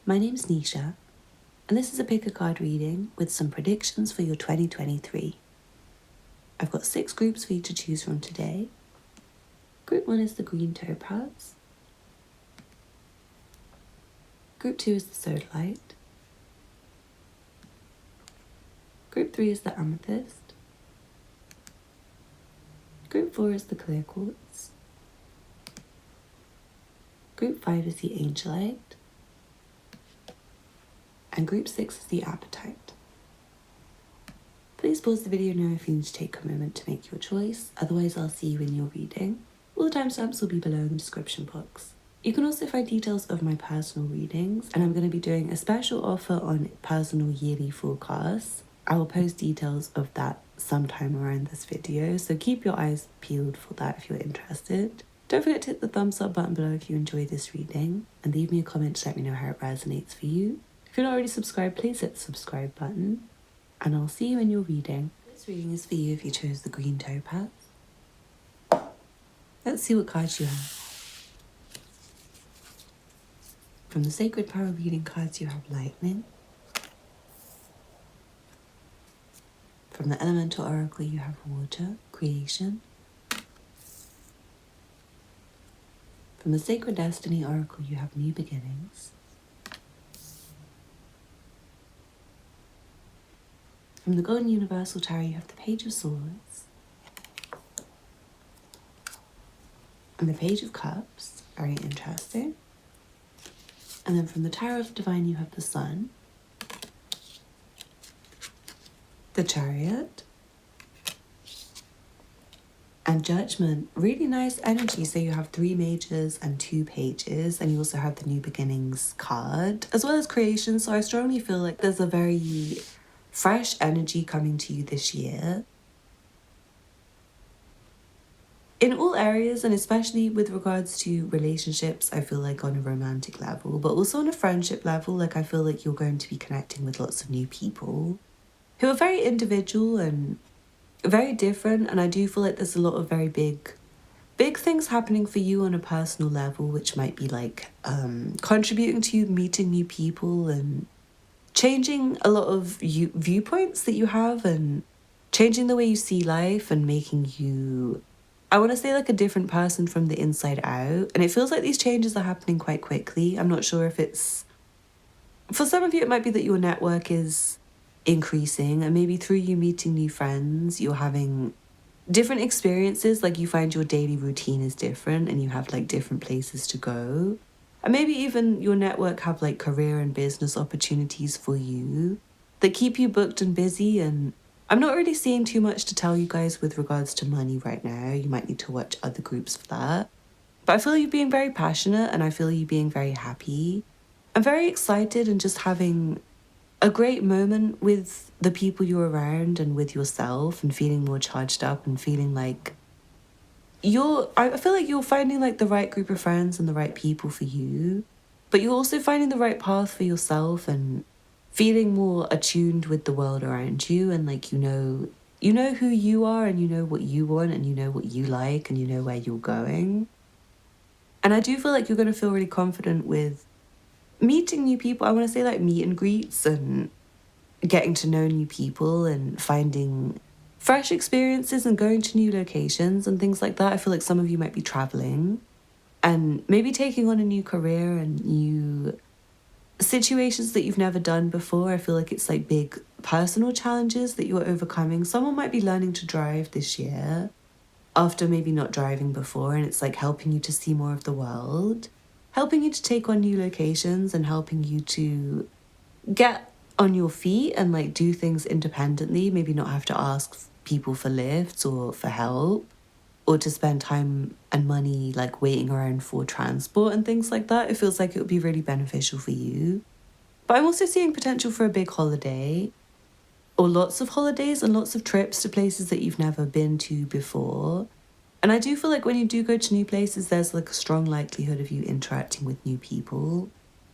My name's Nisha, and this is a pick a card reading with some predictions for your 2023. I've got 6 groups for you to choose from today. Group 1 is the green Topaz. Group 2 is the Sodalite. Group 3 is the Amethyst. Group 4 is the clear Quartz. Group 5 is the Angelite. And group 6 is the Apatite. Please pause the video now if you need to take a moment to make your choice, otherwise I'll see you in your reading. All the timestamps will be below in the description box. You can also find details of my personal readings, and I'm going to be doing a special offer on personal yearly forecasts. I will post details of that sometime around this video, so keep your eyes peeled for that if you're interested. Don't forget to hit the thumbs up button below if you enjoyed this reading, and leave me a comment to let me know how it resonates for you. If you're not already subscribed, please hit the subscribe button, and I'll see you in your reading. This reading is for you if you chose the green Topaz. Let's see what cards you have. From the Sacred Power reading cards, you have Lightning. From the Elemental Oracle, you have Water, Creation. From the Sacred Destiny Oracle, you have New Beginnings. From the Golden Universal Tarot, you have the Page of Swords. And the Page of Cups, very interesting. And then from the Tower of Divine, you have the Sun, the Chariot, and Judgment. Really nice energy. So you have 3 mages and 2 pages, and you also have the New Beginnings card, as well as Creation. So I strongly feel like there's a very fresh energy coming to you this year. In all areas, and especially with regards to relationships, I feel like on a romantic level, but also on a friendship level, like I feel like you're going to be connecting with lots of new people who are very individual and very different. And I do feel like there's a lot of very big things happening for you on a personal level, which might be like contributing to you meeting new people and changing a lot of viewpoints that you have, and changing the way you see life, and making you, I want to say, like a different person from the inside out. And it feels like these changes are happening quite quickly. I'm not sure if it's, for some of you it might be that your network is increasing, and maybe through you meeting new friends, you're having different experiences. Like you find your daily routine is different, and you have like different places to go. And maybe even your network have like career and business opportunities for you that keep you booked and busy. And I'm not really seeing too much to tell you guys with regards to money right now. You might need to watch other groups for that. But I feel you being very passionate, and I feel you being very happy and very excited, and just having a great moment with the people you're around and with yourself, and feeling more charged up, and feeling like I feel like you're finding like the right group of friends and the right people for you, but you're also finding the right path for yourself, and feeling more attuned with the world around you, and like you know who you are, and you know what you want, and you know what you like, and you know where you're going. And I do feel like you're going to feel really confident with meeting new people. I want to say like meet and greets, and getting to know new people, and finding fresh experiences, and going to new locations and things like that. I feel like some of you might be traveling, and maybe taking on a new career and new situations that you've never done before. I feel like it's like big personal challenges that you're overcoming. Someone might be learning to drive this year after maybe not driving before, and it's like helping you to see more of the world, helping you to take on new locations, and helping you to get on your feet and like do things independently, maybe not have to ask people for lifts or for help, or to spend time and money like waiting around for transport and things like that. It feels like it would be really beneficial for you. But I'm also seeing potential for a big holiday, or lots of holidays and lots of trips to places that you've never been to before. And I do feel like when you do go to new places, there's like a strong likelihood of you interacting with new people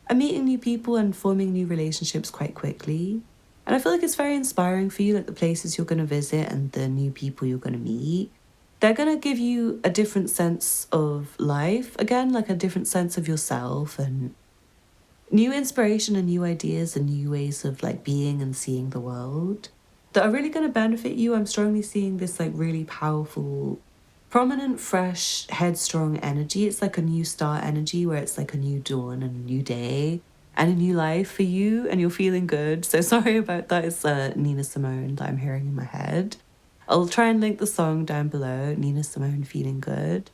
and meeting new people and forming new relationships quite quickly. And I feel like it's very inspiring for you, like the places you're going to visit and the new people you're going to meet. They're going to give you a different sense of life, again, like a different sense of yourself. And new inspiration and new ideas and new ways of like being and seeing the world that are really going to benefit you. I'm strongly seeing this like really powerful, prominent, fresh, headstrong energy. It's like a new star energy where it's like a new dawn and a new day and a new life for you, and you're feeling good. So sorry about that. It's Nina Simone that I'm hearing in my head. I'll try and link the song down below, Nina Simone, Feeling Good.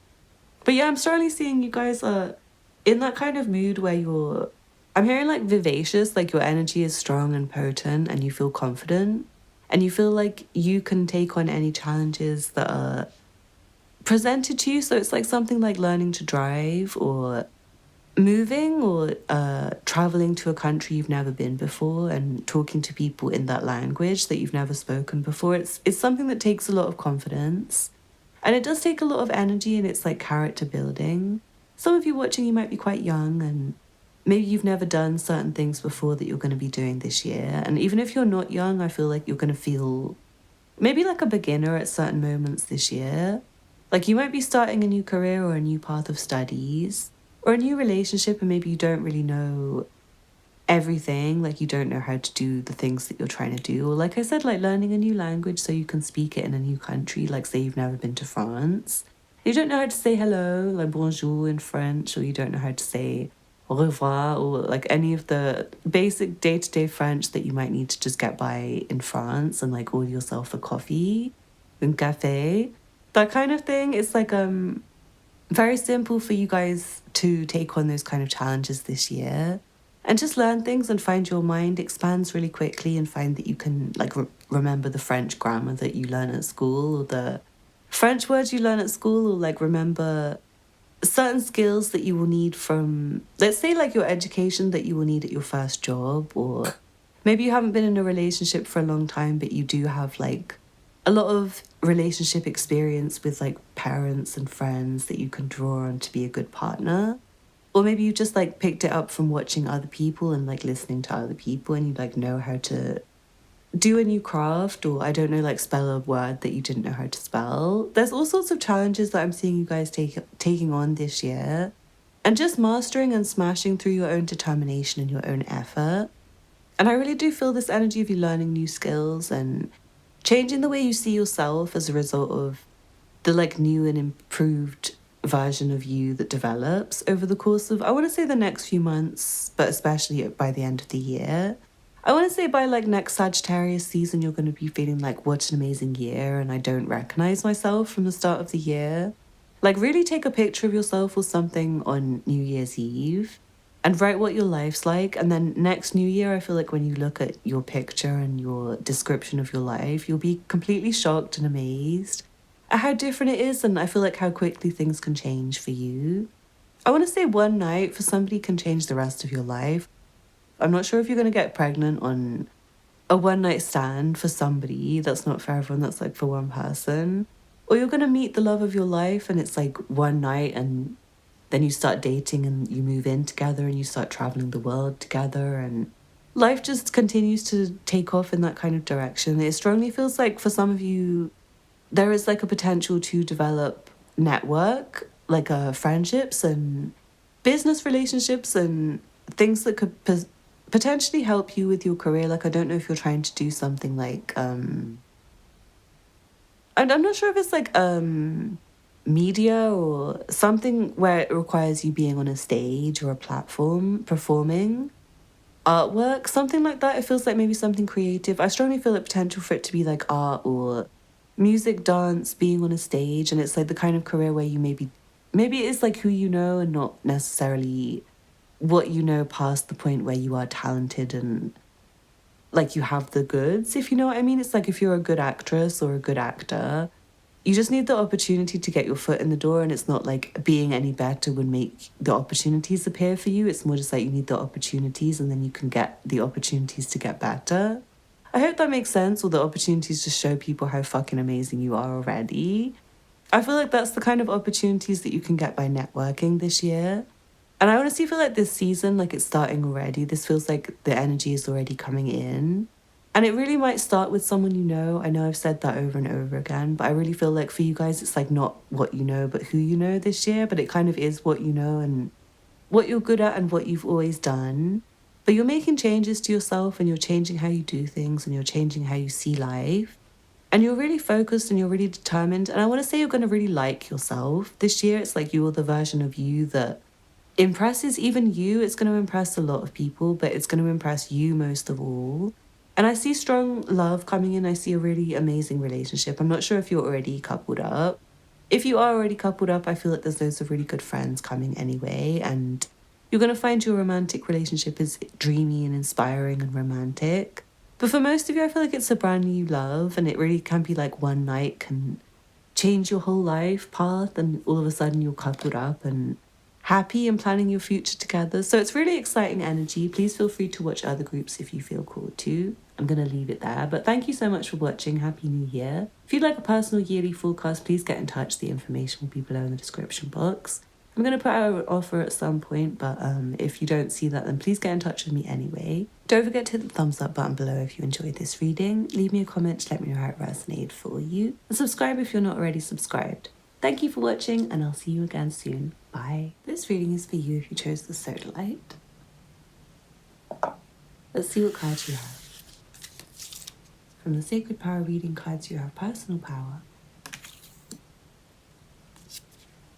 But yeah, I'm strongly seeing you guys are in that kind of mood where I'm hearing like vivacious, like your energy is strong and potent and you feel confident and you feel like you can take on any challenges that are presented to you. So it's like something like learning to drive or moving or traveling to a country you've never been before and talking to people in that language that you've never spoken before. It's something that takes a lot of confidence. And it does take a lot of energy, and it's like character building. Some of you watching, you might be quite young and maybe you've never done certain things before that you're going to be doing this year. And even if you're not young, I feel like you're going to feel maybe like a beginner at certain moments this year. Like you might be starting a new career or a new path of studies or a new relationship, and maybe you don't really know everything. Like you don't know how to do the things that you're trying to do. Or like I said, like learning a new language so you can speak it in a new country. Like say you've never been to France. You don't know how to say hello, like bonjour in French, or you don't know how to say au revoir, or like any of the basic day-to-day French that you might need to just get by in France and like order yourself a coffee, un café, that kind of thing. It's like very simple for you guys to take on those kind of challenges this year and just learn things and find your mind expands really quickly and find that you can like remember the French grammar that you learn at school or the French words you learn at school, or like remember certain skills that you will need from, let's say, like your education that you will need at your first job, or maybe you haven't been in a relationship for a long time, but you do have like a lot of relationship experience with like parents and friends that you can draw on to be a good partner. Or maybe you just like picked it up from watching other people and like listening to other people, and you like know how to do a new craft, or I don't know, like spell a word that you didn't know how to spell. There's all sorts of challenges that I'm seeing you guys taking on this year, and just mastering and smashing through your own determination and your own effort. And I really do feel this energy of you learning new skills and changing the way you see yourself as a result of the like new and improved version of you that develops over the course of, I want to say, the next few months, but especially by the end of the year. I want to say by like next Sagittarius season, you're going to be feeling like, what an amazing year, and I don't recognize myself from the start of the year. Like really take a picture of yourself or something on New Year's Eve and write what your life's like. And then next New Year, I feel like when you look at your picture and your description of your life, you'll be completely shocked and amazed at how different it is. And I feel like how quickly things can change for you. I want to say one night for somebody can change the rest of your life. I'm not sure if you're going to get pregnant on a one night stand for somebody. That's not for everyone. That's like for one person. Or you're going to meet the love of your life and it's like one night, and then you start dating and you move in together and you start traveling the world together, and life just continues to take off in that kind of direction. It strongly feels like for some of you, there is like a potential to develop network, like friendships and business relationships and things that could potentially help you with your career. Like I don't know if you're trying to do something like and I'm not sure if it's like media or something where it requires you being on a stage or a platform performing artwork, something like that. It feels like maybe something creative. I strongly feel the potential for it to be like art or music, dance, being on a stage, and it's like the kind of career where you maybe it's like who you know and not necessarily what you know past the point where you are talented and like you have the goods, if you know what I mean. It's like if you're a good actress or a good actor, you just need the opportunity to get your foot in the door, and it's not like being any better would make the opportunities appear for you. It's more just like you need the opportunities and then you can get the opportunities to get better. I hope that makes sense, or the opportunities to show people how fucking amazing you are already. I feel like that's the kind of opportunities that you can get by networking this year. And I honestly feel like this season, like it's starting already. This feels like the energy is already coming in. And it really might start with someone you know. I know I've said that over and over again, but I really feel like for you guys, it's like not what you know, but who you know this year. But it kind of is what you know. And what you're good at and what you've always done, but you're making changes to yourself and you're changing how you do things and you're changing how you see life. And you're really focused and you're really determined. And I want to say you're going to really like yourself. This year, it's like you're the version of you that impresses even you. It's going to impress a lot of people, but it's going to impress you most of all. And I see strong love coming in. I see a really amazing relationship. I'm not sure if you're already coupled up. If you are already coupled up, I feel like there's loads of really good friends coming anyway. And you're going to find your romantic relationship is dreamy and inspiring and romantic. But for most of you, I feel like it's a brand new love, and it really can be like one night can change your whole life path, and all of a sudden you're coupled up and happy and planning your future together. So it's really exciting energy. Please feel free to watch other groups if you feel called to. I'm going to leave it there. But thank you so much for watching. Happy New Year. If you'd like a personal yearly forecast, please get in touch. The information will be below in the description box. I'm going to put out an offer at some point, but if you don't see that, then please get in touch with me anyway. Don't forget to hit the thumbs up button below if you enjoyed this reading. Leave me a comment to let me know how it resonated for you. And subscribe if you're not already subscribed. Thank you for watching, and I'll see you again soon. Bye. This reading is for you if you chose the Sodalite. Let's see what cards you have. From the Sacred Power reading cards, you have Personal Power.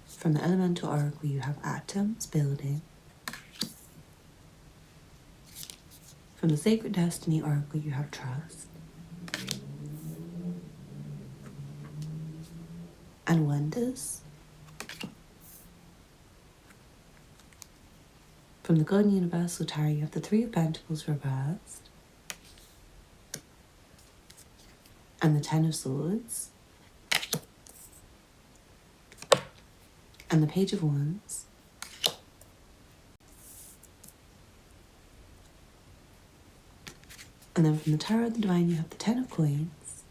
From the Elemental Oracle, you have Atoms, Building. From the Sacred Destiny Oracle, you have Trust. And Wonders. From the Golden Universal Tarot, you have the Three of Pentacles reversed. And the Ten of Swords. And the Page of Wands. And then from the Tarot of the Divine, you have the Ten of Coins,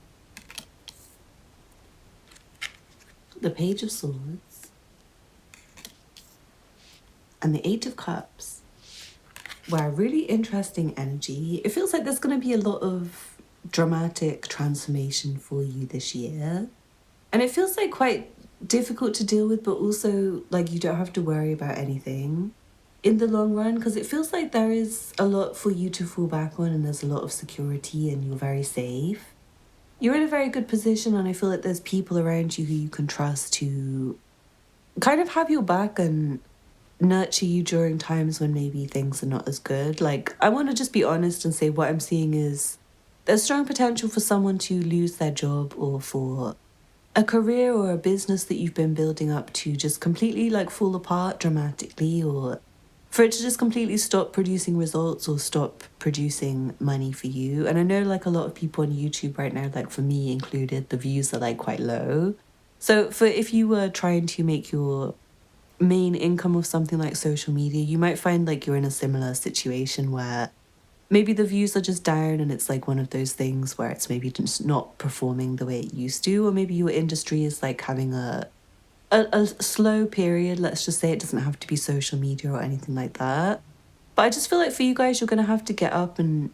the Page of Swords, and the Eight of Cups. Wow, really interesting energy. It feels like there's going to be a lot of dramatic transformation for you this year. And it feels like quite difficult to deal with, but also like you don't have to worry about anything in the long run, because it feels like there is a lot for you to fall back on and there's a lot of security and you're very safe. You're in a very good position, and I feel like there's people around you who you can trust to kind of have your back and nurture you during times when maybe things are not as good. Like, I want to just be honest and say what I'm seeing is there's strong potential for someone to lose their job, or for a career or a business that you've been building up to just completely like fall apart dramatically, or for it to just completely stop producing results or stop producing money for you. And I know like a lot of people on YouTube right now, like for me included, the views are like quite low. So for if you were trying to make your main income of something like social media, you might find like you're in a similar situation where maybe the views are just down, and it's like one of those things where it's maybe just not performing the way it used to, or maybe your industry is like having a slow period. Let's just say it doesn't have to be social media or anything like that. But I just feel like for you guys, you're going to have to get up and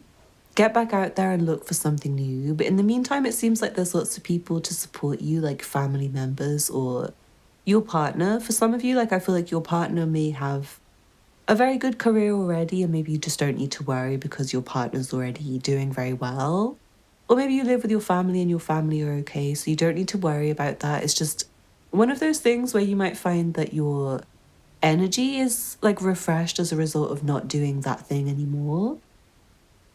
get back out there and look for something new. But in the meantime, it seems like there's lots of people to support you, like family members or your partner. For some of you, like I feel like your partner may have a very good career already, and maybe you just don't need to worry because your partner's already doing very well. Or maybe you live with your family and your family are okay, so you don't need to worry about that. It's just one of those things where you might find that your energy is like refreshed as a result of not doing that thing anymore.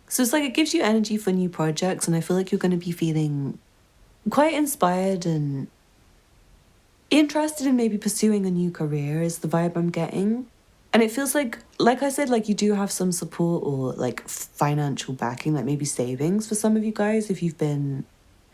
So it's like it gives you energy for new projects, and I feel like you're going to be feeling quite inspired and interested in maybe pursuing a new career is the vibe I'm getting. And it feels like I said, like you do have some support or like financial backing, like maybe savings for some of you guys. If you've been,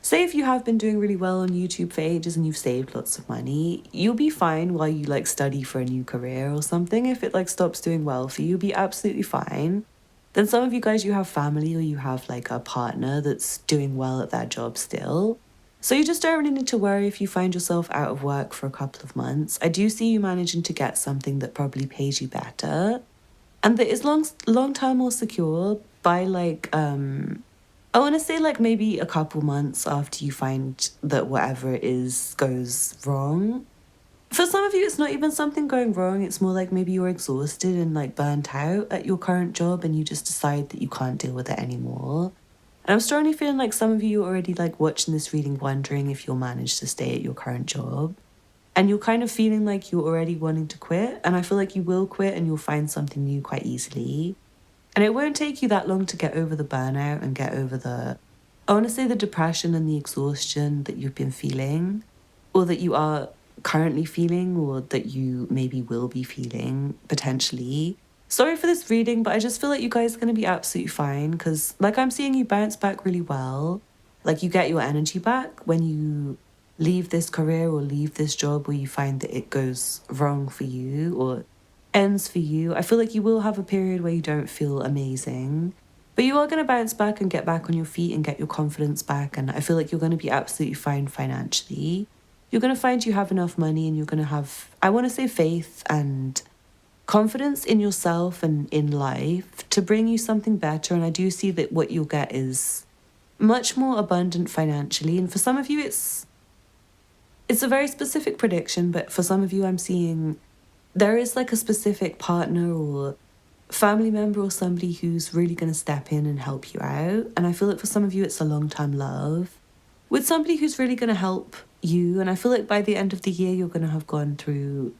say if you have been doing really well on YouTube for ages and you've saved lots of money, you'll be fine while you like study for a new career or something. If it like stops doing well for you, you'll be absolutely fine. Then some of you guys, you have family or you have like a partner that's doing well at their job still. So you just don't really need to worry if you find yourself out of work for a couple of months. I do see you managing to get something that probably pays you better and that is long-term or secure by like, I want to say like maybe a couple months after you find that whatever it is goes wrong. For some of you, it's not even something going wrong. It's more like maybe you're exhausted and like burnt out at your current job and you just decide that you can't deal with it anymore. And I'm strongly feeling like some of you are already like watching this reading, wondering if you'll manage to stay at your current job. And you're kind of feeling like you're already wanting to quit. And I feel like you will quit and you'll find something new quite easily. And it won't take you that long to get over the burnout and get over I want to say the depression and the exhaustion that you've been feeling, or that you are currently feeling, or that you maybe will be feeling potentially. Sorry for this reading, but I just feel like you guys are going to be absolutely fine because, like, I'm seeing you bounce back really well. Like, you get your energy back when you leave this career or leave this job where you find that it goes wrong for you or ends for you. I feel like you will have a period where you don't feel amazing, but you are going to bounce back and get back on your feet and get your confidence back. And I feel like you're going to be absolutely fine financially. You're going to find you have enough money and you're going to have, I want to say, faith and confidence in yourself and in life to bring you something better. And I do see that what you'll get is much more abundant financially. And for some of you, it's a very specific prediction, but for some of you, I'm seeing there is like a specific partner or family member or somebody who's really going to step in and help you out. And I feel like for some of you, it's a long-term love with somebody who's really going to help you. And I feel like by the end of the year, you're going to have gone through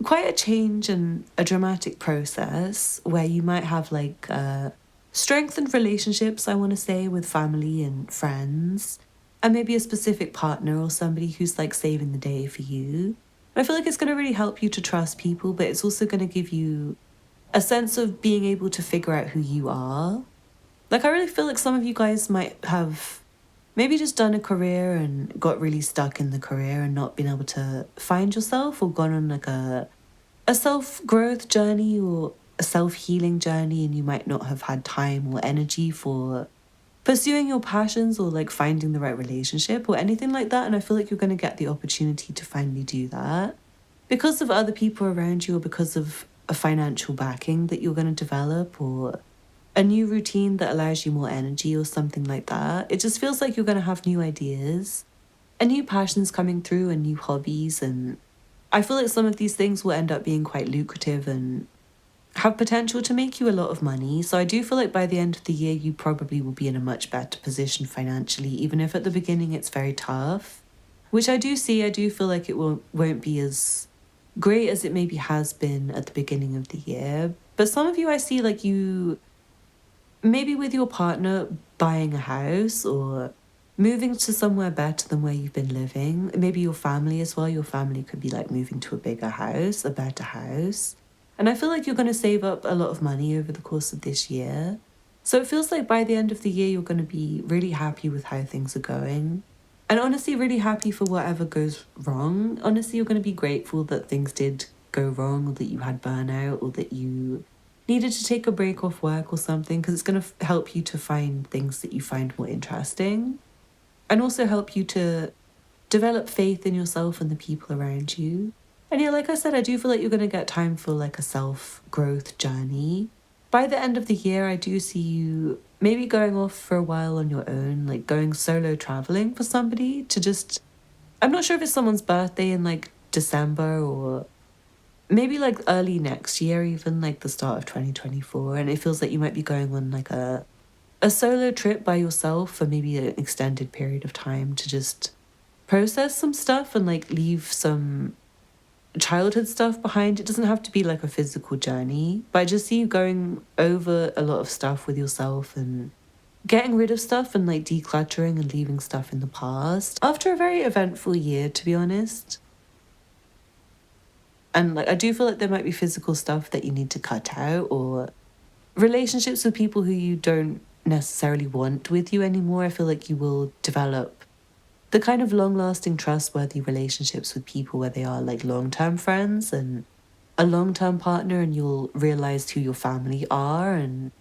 quite a change and a dramatic process where you might have like strengthened relationships, I want to say, with family and friends, and maybe a specific partner or somebody who's like saving the day for you. I feel like it's going to really help you to trust people, but it's also going to give you a sense of being able to figure out who you are. Like, I really feel like some of you guys might have maybe just done a career and got really stuck in the career and not been able to find yourself, or gone on like a self-growth journey or a self-healing journey, and you might not have had time or energy for pursuing your passions or like finding the right relationship or anything like that. And I feel like you're going to get the opportunity to finally do that because of other people around you, or because of a financial backing that you're going to develop, or a new routine that allows you more energy or something like that. It just feels like you're going to have new ideas and new passions coming through and new hobbies. And I feel like some of these things will end up being quite lucrative and have potential to make you a lot of money. So I do feel like by the end of the year, you probably will be in a much better position financially, even if at the beginning it's very tough, which I do see. I do feel like it won't be as great as it maybe has been at the beginning of the year. But some of you, I see like you, maybe with your partner, buying a house or moving to somewhere better than where you've been living. Maybe your family as well. Your family could be like moving to a bigger house, a better house. And I feel like you're going to save up a lot of money over the course of this year. So it feels like by the end of the year, you're going to be really happy with how things are going. And honestly, really happy for whatever goes wrong. Honestly, you're going to be grateful that things did go wrong, or that you had burnout, or that you needed to take a break off work or something, because it's going to help you to find things that you find more interesting, and also help you to develop faith in yourself and the people around you. And yeah, like I said, I do feel like you're going to get time for like a self-growth journey. By the end of the year, I do see you maybe going off for a while on your own, like going solo traveling for somebody to just, I'm not sure if it's someone's birthday in like December, or maybe like early next year, even like the start of 2024. And it feels like you might be going on like a solo trip by yourself for maybe an extended period of time to just process some stuff and like leave some childhood stuff behind. It doesn't have to be like a physical journey, but I just see you going over a lot of stuff with yourself and getting rid of stuff and like decluttering and leaving stuff in the past after a very eventful year, to be honest. And like, I do feel like there might be physical stuff that you need to cut out, or relationships with people who you don't necessarily want with you anymore. I feel like you will develop the kind of long-lasting, trustworthy relationships with people where they are like long-term friends and a long-term partner, and you'll realize who your family are and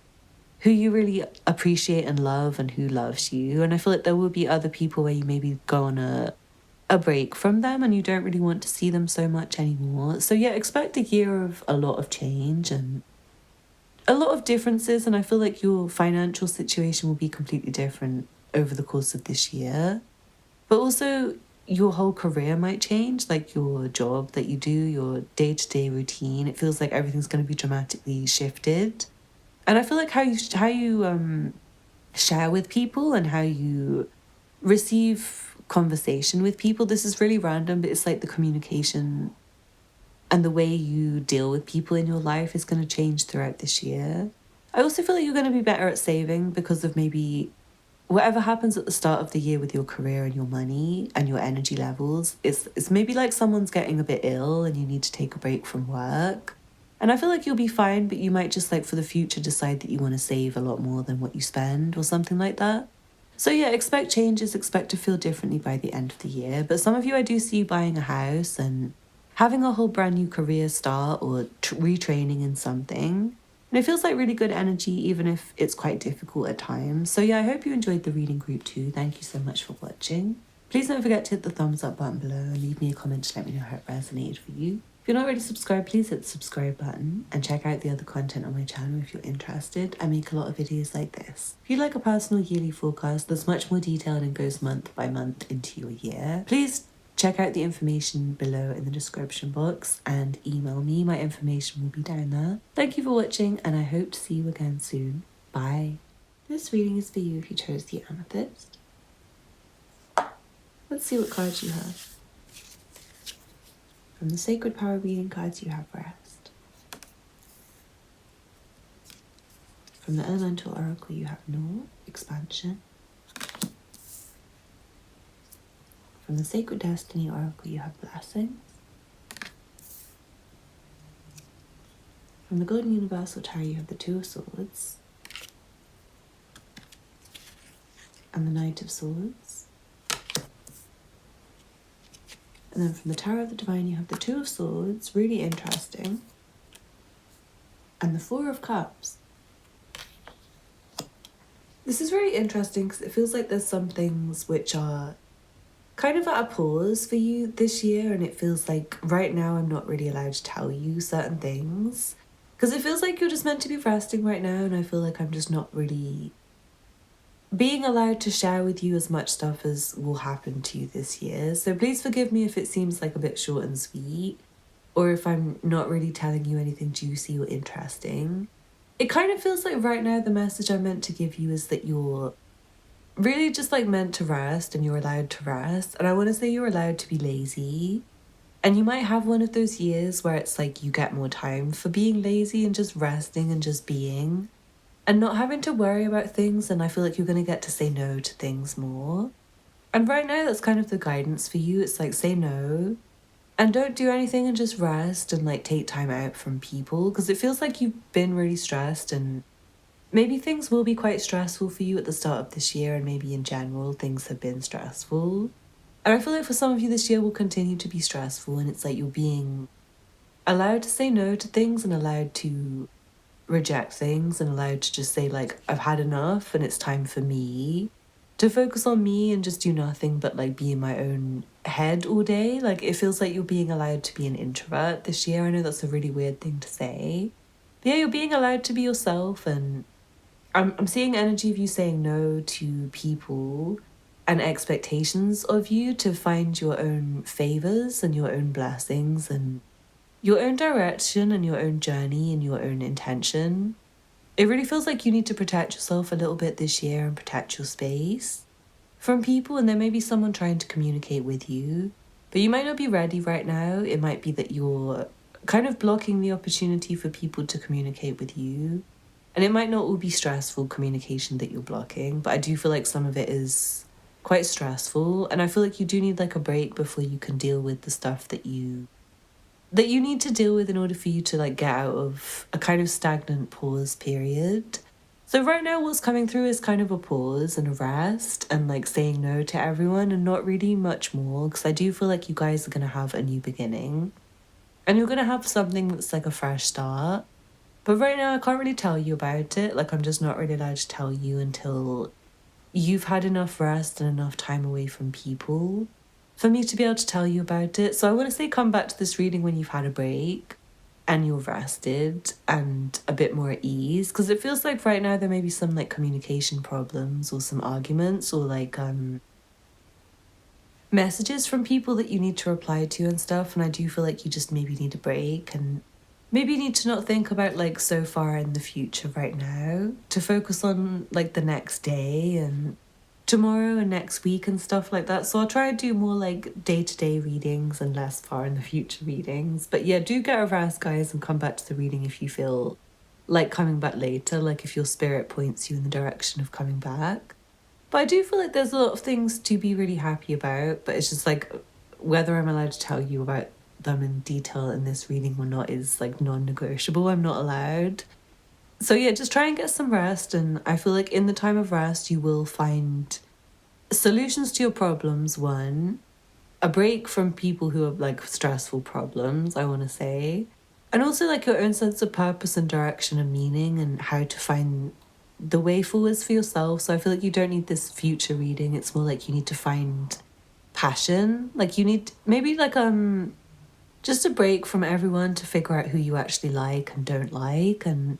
who you really appreciate and love and who loves you. And I feel like there will be other people where you maybe go on a break from them and you don't really want to see them so much anymore. So yeah, expect a year of a lot of change and a lot of differences. And I feel like your financial situation will be completely different over the course of this year. But also, your whole career might change, like your job that you do, your day-to-day routine. It feels like everything's going to be dramatically shifted. And I feel like how you share with people and how you receive conversation with people, this is really random, but it's like the communication and the way you deal with people in your life is going to change throughout this year. I also feel like you're going to be better at saving because of maybe whatever happens at the start of the year with your career and your money and your energy levels. It's maybe like someone's getting a bit ill and you need to take a break from work. And I feel like you'll be fine, but you might just like for the future decide that you want to save a lot more than what you spend or something like that. So yeah, expect changes, expect to feel differently by the end of the year. But some of you, I do see buying a house and having a whole brand new career start or retraining in something. And it feels like really good energy, even if it's quite difficult at times. So yeah, I hope you enjoyed the reading group too. Thank you so much for watching. Please don't forget to hit the thumbs up button below and leave me a comment to let me know how it resonated for you. If you're not already subscribed, please hit the subscribe button and check out the other content on my channel if you're interested. I make a lot of videos like this. If you'd like a personal yearly forecast that's much more detailed and goes month by month into your year, please check out the information below in the description box and email me. My information will be down there. Thank you for watching and I hope to see you again soon. Bye. This reading is for you if you chose the Amethyst. Let's see what cards you have. From the Sacred Power reading cards you have Rest. From the Elemental Oracle you have No, Expansion. From the Sacred Destiny Oracle you have Blessings. From the Golden Universal Tarot you have the Two of Swords. And the Knight of Swords. And then from the Tower of the Divine you have the Two of Swords, really interesting. And the Four of Cups. This is really interesting because it feels like there's some things which are kind of at a pause for you this year, and it feels like right now I'm not really allowed to tell you certain things because it feels like you're just meant to be resting right now, and I feel like I'm just not really being allowed to share with you as much stuff as will happen to you this year. So please forgive me if it seems like a bit short and sweet, or if I'm not really telling you anything juicy or interesting. It kind of feels like right now the message I'm meant to give you is that you're really just like meant to rest and you're allowed to rest. And I want to say you're allowed to be lazy. And you might have one of those years where it's like you get more time for being lazy and just resting and just being and not having to worry about things. And I feel like you're going to get to say no to things more. And right now that's kind of the guidance for you. It's like say no and don't do anything and just rest and like take time out from people, because it feels like you've been really stressed and maybe things will be quite stressful for you at the start of this year, and maybe in general things have been stressful. And I feel like for some of you this year will continue to be stressful, and it's like you're being allowed to say no to things and allowed to reject things and allowed to just say like I've had enough and it's time for me to focus on me and just do nothing but like be in my own head all day. Like it feels like you're being allowed to be an introvert this year. I know that's a really weird thing to say, but yeah, you're being allowed to be yourself. And I'm seeing energy of you saying no to people and expectations of you to find your own favors and your own blessings and your own direction and your own journey and your own intention. It really feels like you need to protect yourself a little bit this year and protect your space from people. And there may be someone trying to communicate with you, but you might not be ready right now. It might be that you're kind of blocking the opportunity for people to communicate with you. And it might not all be stressful communication that you're blocking, but I do feel like some of it is quite stressful. And I feel like you do need like a break before you can deal with the stuff that you need to deal with in order for you to like get out of a kind of stagnant pause period. So right now what's coming through is kind of a pause and a rest and like saying no to everyone and not really much more, because I do feel like you guys are going to have a new beginning and you're going to have something that's like a fresh start. But right now I can't really tell you about it. Like I'm just not really allowed to tell you until you've had enough rest and enough time away from people for me to be able to tell you about it. So I want to say come back to this reading when you've had a break and you're rested and a bit more at ease, because it feels like right now there may be some like communication problems or some arguments or like messages from people that you need to reply to and stuff, and I do feel like you just maybe need a break, and maybe you need to not think about like so far in the future right now, to focus on like the next day and tomorrow and next week and stuff like that. So I'll try to do more like day-to-day readings and less far in the future readings. But yeah, do get a rest, guys, and come back to the reading if you feel like coming back later, like if your spirit points you in the direction of coming back. But I do feel like there's a lot of things to be really happy about, but it's just like whether I'm allowed to tell you about them in detail in this reading or not is like non-negotiable. I'm not allowed. So yeah, just try and get some rest, and I feel like in the time of rest you will find solutions to your problems. One, a break from people who have like stressful problems, I want to say, and also like your own sense of purpose and direction and meaning and how to find the way forwards for yourself. So I feel like you don't need this future reading. It's more like you need to find passion. Like you need maybe like just a break from everyone to figure out who you actually like and don't like, and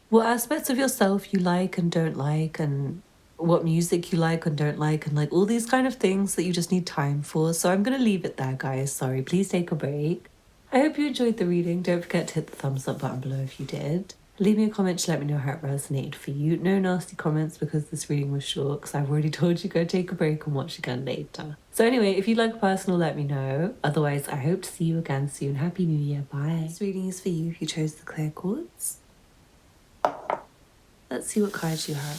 what aspects of yourself you like and don't like, and what music you like and don't like, and like all these kind of things that you just need time for. So I'm going to leave it there, guys. Sorry, please take a break. I hope you enjoyed the reading. Don't forget to hit the thumbs up button below if you did. Leave me a comment to let me know how it resonated for you. No nasty comments because this reading was short, because I've already told you go take a break and watch again later. So anyway, if you'd like personal, let me know. Otherwise, I hope to see you again soon. Happy New Year. Bye. This reading is for you if you chose the clear quartz. Let's see what cards you have.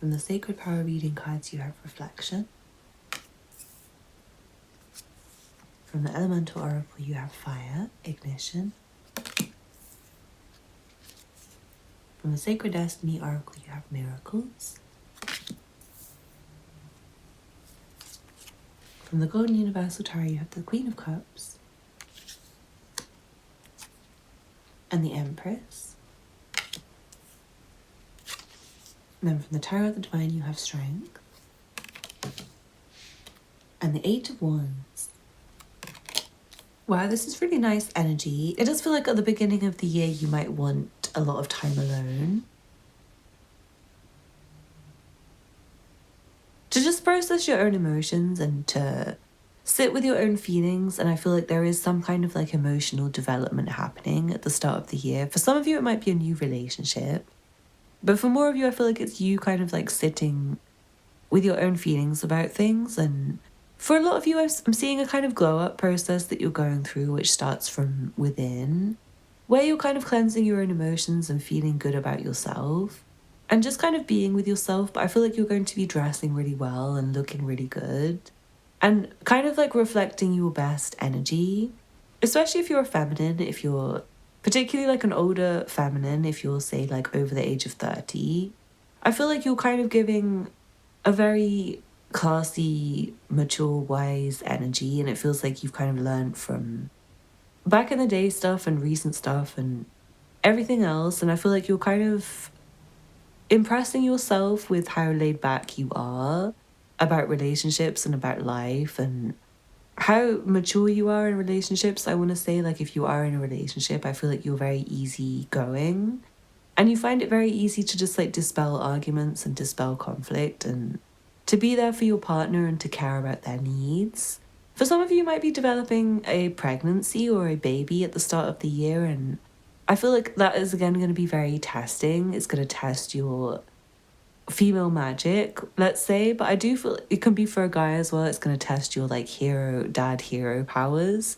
From the Sacred Power reading cards, you have reflection. From the Elemental Oracle, you have fire, ignition. From the Sacred Destiny Oracle, you have miracles. From the Golden Universal Tarot, you have the Queen of Cups and the Empress. And then from the Tarot of the Divine, you have Strength and the Eight of Wands. Wow, this is really nice energy. It does feel like at the beginning of the year you might want a lot of time alone to just process your own emotions and to sit with your own feelings. And I feel like there is some kind of like emotional development happening at the start of the year. For some of you, it might be a new relationship. But for more of you, I feel like it's you kind of like sitting with your own feelings about things. And for a lot of you, I'm seeing a kind of glow up process that you're going through, which starts from within, where you're kind of cleansing your own emotions and feeling good about yourself and just kind of being with yourself. But I feel like you're going to be dressing really well and looking really good and kind of like reflecting your best energy, especially if you're a feminine, if you're particularly like an older feminine, if you're say like over the age of 30, I feel like you're kind of giving a very classy, mature, wise energy, and it feels like you've kind of learned from back in the day stuff and recent stuff and everything else. And I feel like you're kind of impressing yourself with how laid back you are about relationships and about life and how mature you are in relationships. I want to say, like, if you are in a relationship, I feel like you're very easygoing and you find it very easy to just like dispel arguments and dispel conflict and to be there for your partner and to care about their needs. For some of you, might be developing a pregnancy or a baby at the start of the year, and I feel like that is again going to be very testing. It's going to test your female magic, let's say, but I do feel it can be for a guy as well. It's going to test your like dad hero powers.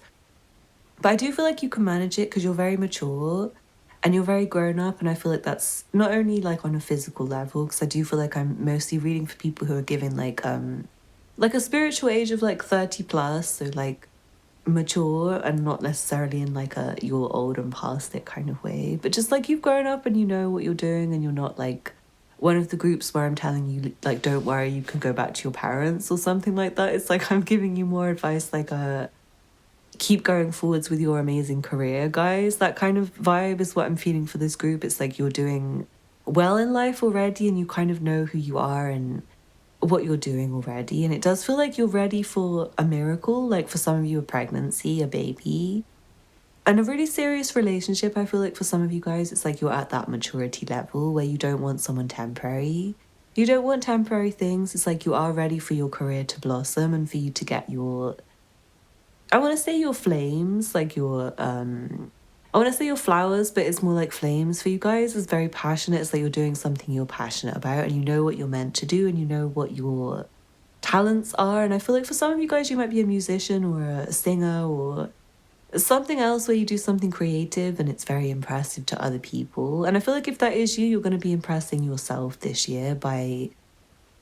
But I do feel like you can manage it because you're very mature and you're very grown up, and I feel like that's not only like on a physical level, because I do feel like I'm mostly reading for people who are given like a spiritual age of like 30 plus, so like mature and not necessarily in like a you're old and past it kind of way, but just like you've grown up and you know what you're doing and you're not like one of the groups where I'm telling you like don't worry, you can go back to your parents or something like that. It's like I'm giving you more advice like keep going forwards with your amazing career, guys. That kind of vibe is what I'm feeling for this group. It's like you're doing well in life already and you kind of know who you are and what you're doing already. And it does feel like you're ready for a miracle, like for some of you a pregnancy, a baby, and a really serious relationship. I feel like for some of you guys it's like you're at that maturity level where you don't want someone temporary. You don't want temporary things. It's like you are ready for your career to blossom and for you to get your, I want to say your flames, like your, I want to say your flowers, but it's more like flames for you guys. It's very passionate. It's like you're doing something you're passionate about and you know what you're meant to do and you know what your talents are. And I feel like for some of you guys, you might be a musician or a singer or something else where you do something creative and it's very impressive to other people. And I feel like if that is you, you're going to be impressing yourself this year by,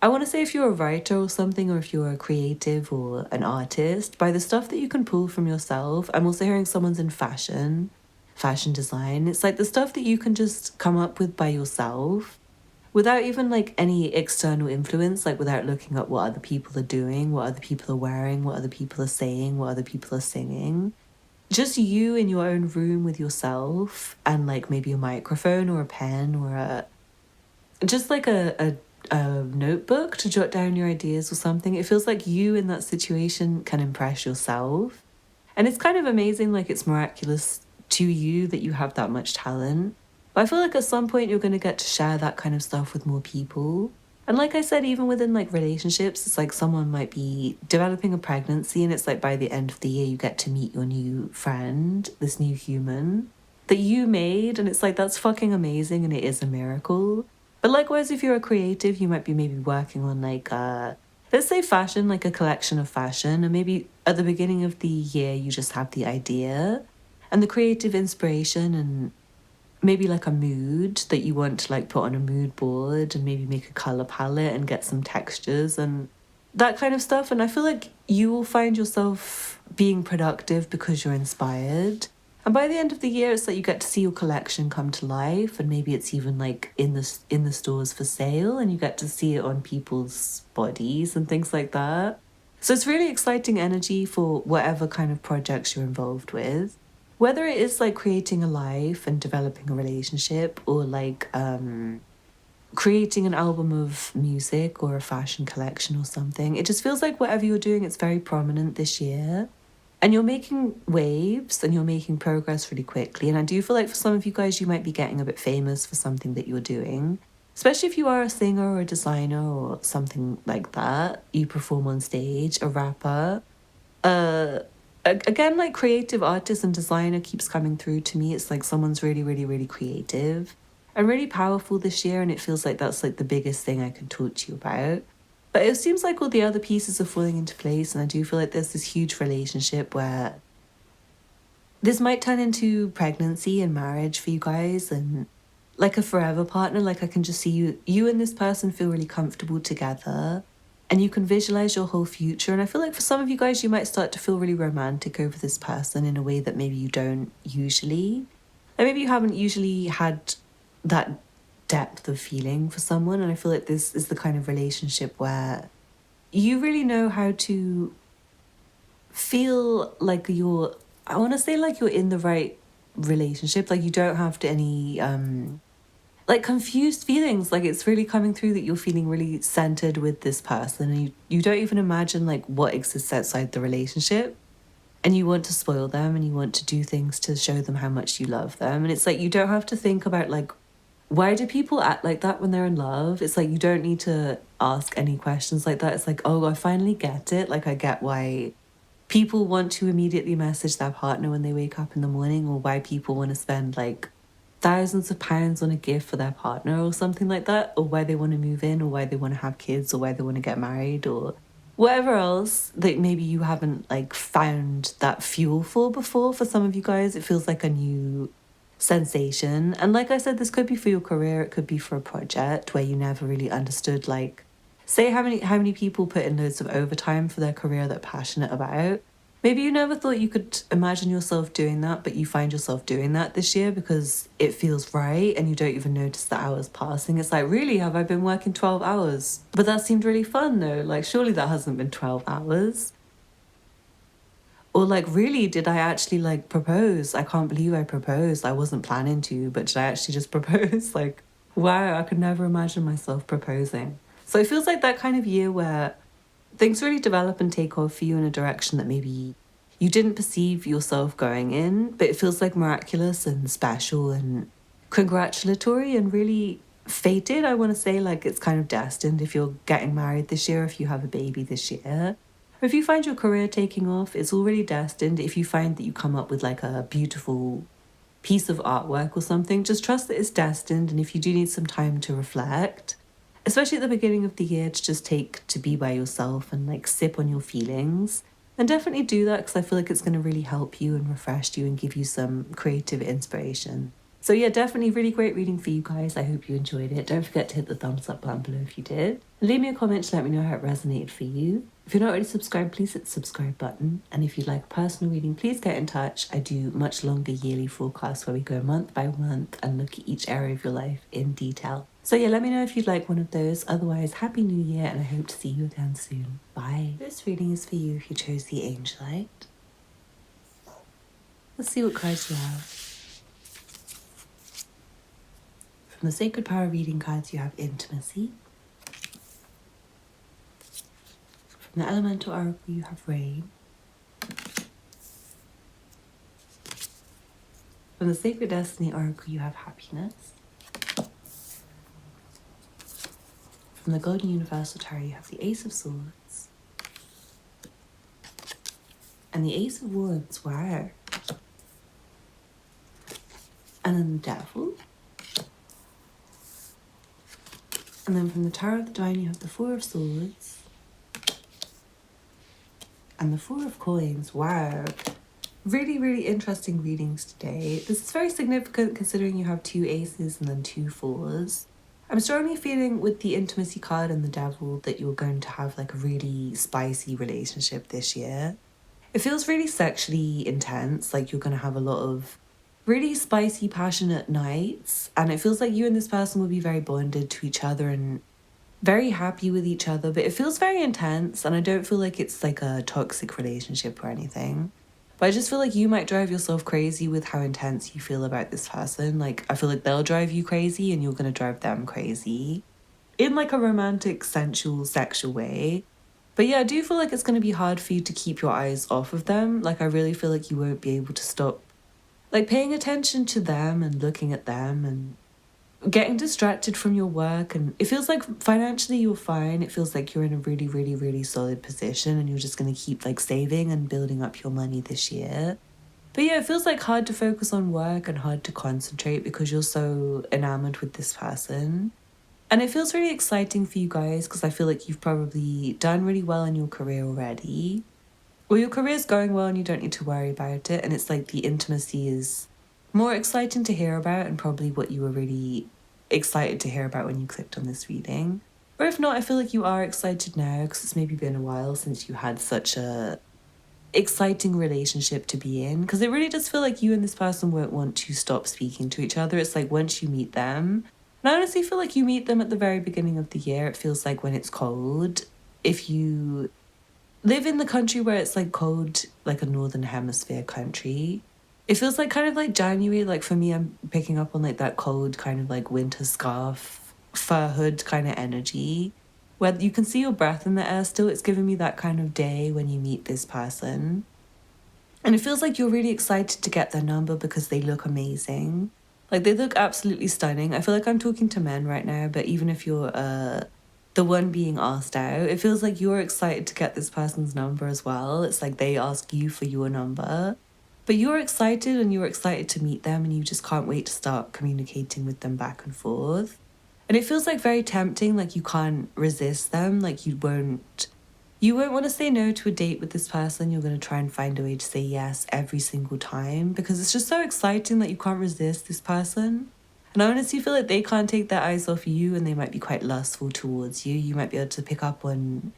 I want to say if you're a writer or something, or if you're a creative or an artist, by the stuff that you can pull from yourself. I'm also hearing someone's in fashion design. It's like the stuff that you can just come up with by yourself without even like any external influence, like without looking at what other people are doing, what other people are wearing, what other people are saying, what other people are singing. Just you in your own room with yourself and like maybe a microphone or a pen or just like a notebook to jot down your ideas or something. It feels like you in that situation can impress yourself. And it's kind of amazing, like it's miraculous to you that you have that much talent. But I feel like at some point you're going to get to share that kind of stuff with more people. And like I said, even within like relationships, it's like someone might be developing a pregnancy and it's like by the end of the year you get to meet your new friend, this new human that you made. And it's like, that's fucking amazing and it is a miracle. But likewise, if you're a creative, you might be maybe working on like, let's say fashion, like a collection of fashion. And maybe at the beginning of the year, you just have the idea and the creative inspiration and maybe like a mood that you want to like put on a mood board and maybe make a color palette and get some textures and that kind of stuff. And I feel like you will find yourself being productive because you're inspired. And by the end of the year, it's like you get to see your collection come to life, and maybe it's even like in the stores for sale, and you get to see it on people's bodies and things like that. So it's really exciting energy for whatever kind of projects you're involved with. Whether it is like creating a life and developing a relationship or like creating an album of music or a fashion collection or something, it just feels like whatever you're doing, it's very prominent this year. And you're making waves and you're making progress really quickly. And I do feel like for some of you guys, you might be getting a bit famous for something that you're doing, especially if you are a singer or a designer or something like that. You perform on stage, a rapper. Again, like creative artist and designer keeps coming through to me. It's like someone's really, really, really creative and really powerful this year. And it feels like that's like the biggest thing I can talk to you about. But it seems like all the other pieces are falling into place. And I do feel like there's this huge relationship where this might turn into pregnancy and marriage for you guys and like a forever partner. Like I can just see you and this person feel really comfortable together and you can visualize your whole future. And I feel like for some of you guys, you might start to feel really romantic over this person in a way that maybe you don't usually. Like maybe you haven't usually had that depth of feeling for someone. And I feel like this is the kind of relationship where you really know how to feel like you're, I want to say like you're in the right relationship. Like you don't have to any like confused feelings. Like it's really coming through that you're feeling really centered with this person and you don't even imagine like what exists outside the relationship. And you want to spoil them and you want to do things to show them how much you love them. And it's like you don't have to think about like, why do people act like that when they're in love? It's like you don't need to ask any questions like that. It's like, oh, I finally get it. Like I get why people want to immediately message their partner when they wake up in the morning, or why people want to spend like thousands of pounds on a gift for their partner or something like that, or why they want to move in, or why they want to have kids, or why they want to get married, or whatever else that maybe you haven't like found that fuel for before. For some of you guys, it feels like a new sensation. And like I said, this could be for your career, it could be for a project where you never really understood, like say how many people put in loads of overtime for their career they're passionate about. Maybe you never thought you could imagine yourself doing that, but you find yourself doing that this year because it feels right and you don't even notice the hours passing. It's like, really, have I been working 12 hours? But that seemed really fun though. Like, surely that hasn't been 12 hours. Or like, really, did I actually like propose? I can't believe I proposed. I wasn't planning to, but did I actually just propose? Like, wow, I could never imagine myself proposing. So it feels like that kind of year where things really develop and take off for you in a direction that maybe you didn't perceive yourself going in, but it feels like miraculous and special and congratulatory and really fated, I want to say, like it's kind of destined if you're getting married this year, if you have a baby this year. Or if you find your career taking off, it's already destined. If you find that you come up with like a beautiful piece of artwork or something, just trust that it's destined. And if you do need some time to reflect, especially at the beginning of the year, to just take to be by yourself and like sip on your feelings, and definitely do that because I feel like it's going to really help you and refresh you and give you some creative inspiration. So yeah, definitely really great reading for you guys. I hope you enjoyed it. Don't forget to hit the thumbs up button below if you did. And leave me a comment to let me know how it resonated for you. If you're not already subscribed, please hit the subscribe button. And if you'd like a personal reading, please get in touch. I do much longer yearly forecasts where we go month by month and look at each area of your life in detail. So yeah, let me know if you'd like one of those. Otherwise, Happy New Year and I hope to see you again soon. Bye. This reading is for you if you chose the Angelite. Let's see what cards you have. From the Sacred Power reading cards, you have Intimacy. From the Elemental Oracle, you have Rain. From the Sacred Destiny Oracle, you have Happiness. From the Golden Universal Tarot, you have the Ace of Swords. And the Ace of Wands, wow. And then the Devil. And then from the Tower of the Divine, you have the Four of Swords. And the Four of Coins, wow. Really, really interesting readings today. This is very significant considering you have two aces and then two fours. I'm strongly feeling with the Intimacy card and the Devil that you're going to have like a really spicy relationship this year. It feels really sexually intense, like you're going to have a lot of really spicy, passionate nights. And it feels like you and this person will be very bonded to each other and very happy with each other. But it feels very intense and I don't feel like it's like a toxic relationship or anything. But I just feel like you might drive yourself crazy with how intense you feel about this person. Like, I feel like they'll drive you crazy and you're going to drive them crazy. In like a romantic, sensual, sexual way. But yeah, I do feel like it's going to be hard for you to keep your eyes off of them. Like, I really feel like you won't be able to stop like paying attention to them and looking at them and getting distracted from your work. And it feels like financially you're fine. It feels like you're in a really, really, really solid position and you're just going to keep like saving and building up your money this year. But yeah, it feels like hard to focus on work and hard to concentrate because you're so enamored with this person. And it feels really exciting for you guys because I feel like you've probably done really well in your career already. Or your career's going well and you don't need to worry about it. And it's like the intimacy is more exciting to hear about and probably what you were really excited to hear about when you clicked on this reading. Or if not, I feel like you are excited now because it's maybe been a while since you had such a exciting relationship to be in. Because it really does feel like you and this person won't want to stop speaking to each other. It's like once you meet them, and I honestly feel like you meet them at the very beginning of the year. It feels like when it's cold, if you live in the country where it's like cold, like a northern hemisphere country, it feels like kind of like January. Like for me, I'm picking up on like that cold kind of like winter scarf, fur hood kind of energy where you can see your breath in the air still. It's giving me that kind of day when you meet this person. And it feels like you're really excited to get their number because they look amazing. Like they look absolutely stunning. I feel like I'm talking to men right now, but even if you're the one being asked out, it feels like you're excited to get this person's number as well. It's like they ask you for your number. But you're excited and you're excited to meet them and you just can't wait to start communicating with them back and forth. And it feels like very tempting, like you can't resist them, like you won't want to say no to a date with this person. You're going to try and find a way to say yes every single time because it's just so exciting that you can't resist this person. And I honestly feel like they can't take their eyes off you and they might be quite lustful towards you. You might be able to pick up on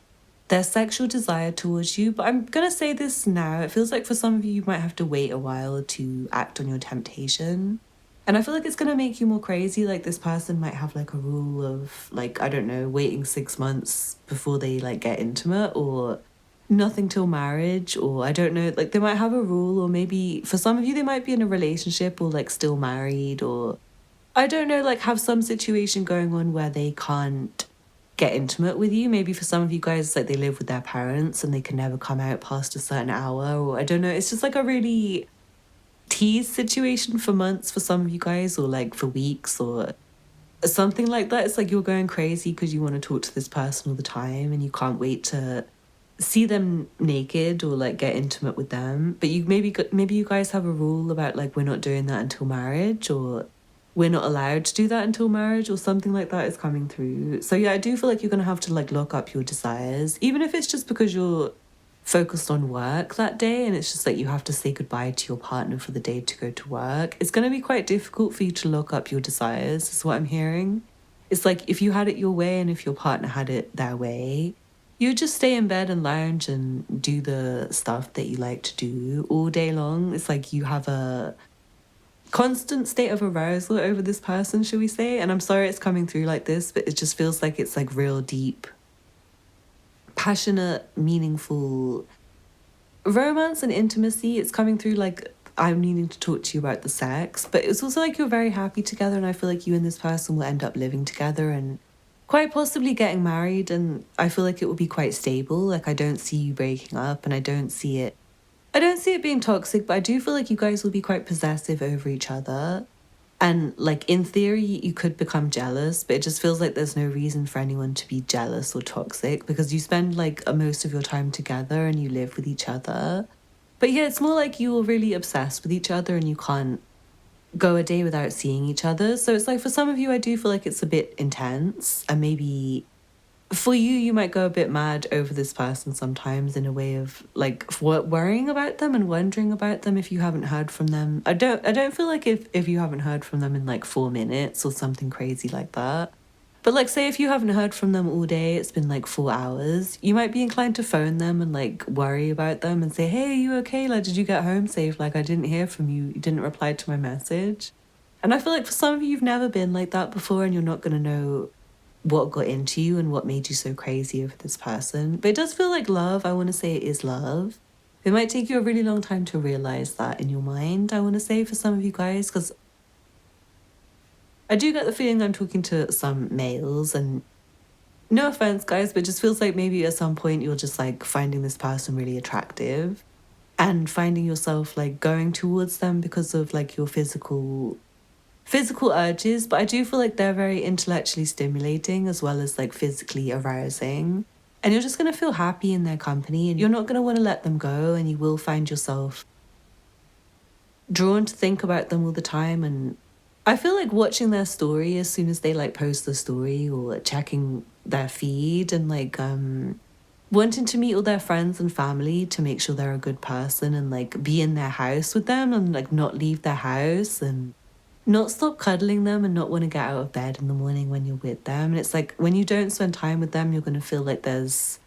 their sexual desire towards you. But I'm going to say this now. It feels like for some of you, you might have to wait a while to act on your temptation. And I feel like it's going to make you more crazy. Like this person might have like a rule of like, I don't know, waiting 6 months before they like get intimate or nothing till marriage. Or I don't know, like they might have a rule or maybe for some of you, they might be in a relationship or like still married or I don't know, like have some situation going on where they can't get intimate with you. Maybe for some of you guys, like they live with their parents and they can never come out past a certain hour or I don't know. It's just like a really tease situation for months for some of you guys or like for weeks or something like that. It's like you're going crazy because you want to talk to this person all the time and you can't wait to see them naked or like get intimate with them. But you maybe you guys have a rule about like we're not doing that until marriage, or we're not allowed to do that until marriage, or something like that is coming through. So yeah, I do feel like you're gonna have to like lock up your desires, even if it's just because you're focused on work that day and it's just like you have to say goodbye to your partner for the day to go to work. It's going to be quite difficult for you to lock up your desires, is what I'm hearing. It's like if you had it your way and if your partner had it their way, you just stay in bed and lounge and do the stuff that you like to do all day long. It's like you have a constant state of arousal over this person, shall we say. And I'm sorry it's coming through like this, but it just feels like it's like real deep, passionate, meaningful romance and intimacy. It's coming through like I'm needing to talk to you about the sex, but it's also like you're very happy together, and I feel like you and this person will end up living together and quite possibly getting married, and I feel like it will be quite stable. Like I don't see you breaking up, and I don't see it being toxic, but I do feel like you guys will be quite possessive over each other. And like in theory, you could become jealous, but it just feels like there's no reason for anyone to be jealous or toxic because you spend like most of your time together and you live with each other. But yeah, it's more like you're really obsessed with each other and you can't go a day without seeing each other. So it's like for some of you, I do feel like it's a bit intense, and maybe for you, you might go a bit mad over this person sometimes in a way of like worrying about them and wondering about them if you haven't heard from them. I don't feel like if you haven't heard from them in like 4 minutes or something crazy like that. But like say if you haven't heard from them all day, it's been like 4 hours, you might be inclined to phone them and like worry about them and say, hey, are you okay? Like, did you get home safe? Like, I didn't hear from you. You didn't reply to my message. And I feel like for some of you, you've never been like that before and you're not going to know what got into you and what made you so crazy over this person. But it does feel like love. I want to say it is love. It might take you a really long time to realize that in your mind, I want to say, for some of you guys, because I do get the feeling I'm talking to some males, and no offense, guys, but it just feels like maybe at some point you're just like finding this person really attractive and finding yourself like going towards them because of like your physical urges. But I do feel like they're very intellectually stimulating as well as like physically arousing. And you're just going to feel happy in their company and you're not going to want to let them go, and you will find yourself drawn to think about them all the time. And I feel like watching their story as soon as they like post the story or checking their feed and like wanting to meet all their friends and family to make sure they're a good person and like be in their house with them and like not leave their house and not stop cuddling them and not want to get out of bed in the morning when you're with them. And it's like when you don't spend time with them, you're going to feel like there's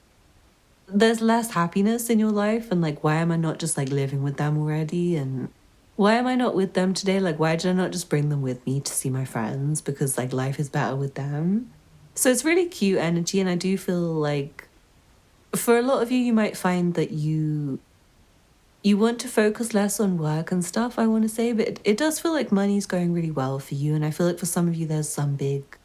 less happiness in your life, and like, why am I not just like living with them already? And why am I not with them today? Like, why did I not just bring them with me to see my friends? Because like life is better with them. So it's really cute energy. And I do feel like for a lot of you, you might find that you want to focus less on work and stuff, I want to say, but it does feel like money's going really well for you. And I feel like for some of you, there's some big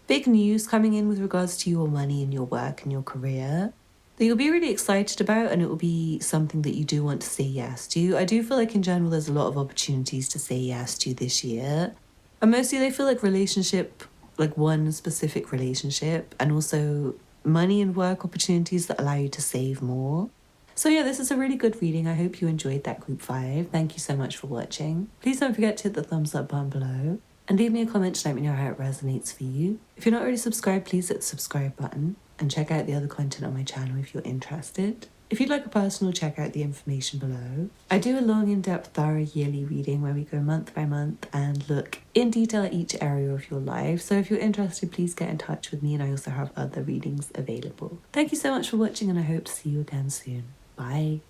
news coming in with regards to your money and your work and your career that you'll be really excited about, and it will be something that you do want to say yes to. I do feel like in general, there's a lot of opportunities to say yes to this year. And mostly they feel like relationship, like one specific relationship, and also money and work opportunities that allow you to save more. So yeah, this is a really good reading. I hope you enjoyed that group 5. Thank you so much for watching. Please don't forget to hit the thumbs up button below and leave me a comment to let me know how it resonates for you. If you're not already subscribed, please hit the subscribe button and check out the other content on my channel if you're interested. If you'd like a personal, check out the information below. I do a long, in-depth, thorough yearly reading where we go month by month and look in detail at each area of your life. So if you're interested, please get in touch with me, and I also have other readings available. Thank you so much for watching, and I hope to see you again soon. Bye.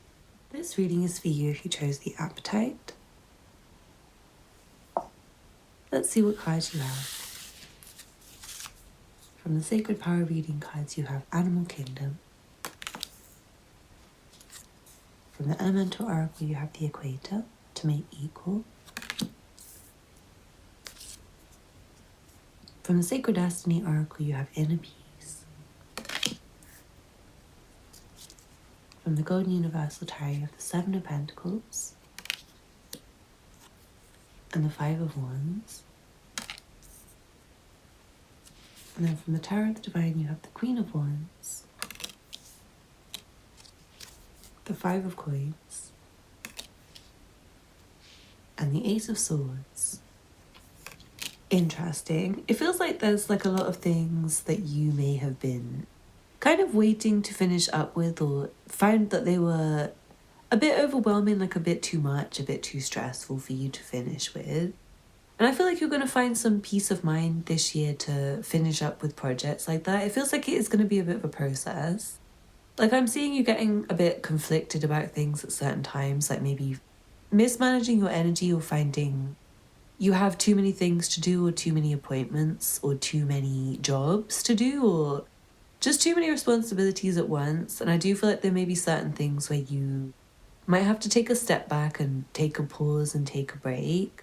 This reading is for you if you chose the Apatite. Let's see what cards you have. From the Sacred Power reading cards, you have Animal Kingdom. From the Elemental Oracle, you have the Equator, to make equal. From the Sacred Destiny Oracle, you have Inner Peace. From the Golden Universal Tarot, you have the Seven of Pentacles and the Five of Wands. And then from the Tower of the Divine, you have the Queen of Wands, the Five of Coins, and the Ace of Swords. Interesting. It feels like there's like a lot of things that you may have been kind of waiting to finish up with, or found that they were a bit overwhelming, like a bit too much, a bit too stressful for you to finish with. And I feel like you're going to find some peace of mind this year to finish up with projects like that. It feels like it is going to be a bit of a process. Like, I'm seeing you getting a bit conflicted about things at certain times, like maybe mismanaging your energy, or finding you have too many things to do, or too many appointments, or too many jobs to do, or just too many responsibilities at once. And I do feel like there may be certain things where you might have to take a step back and take a pause and take a break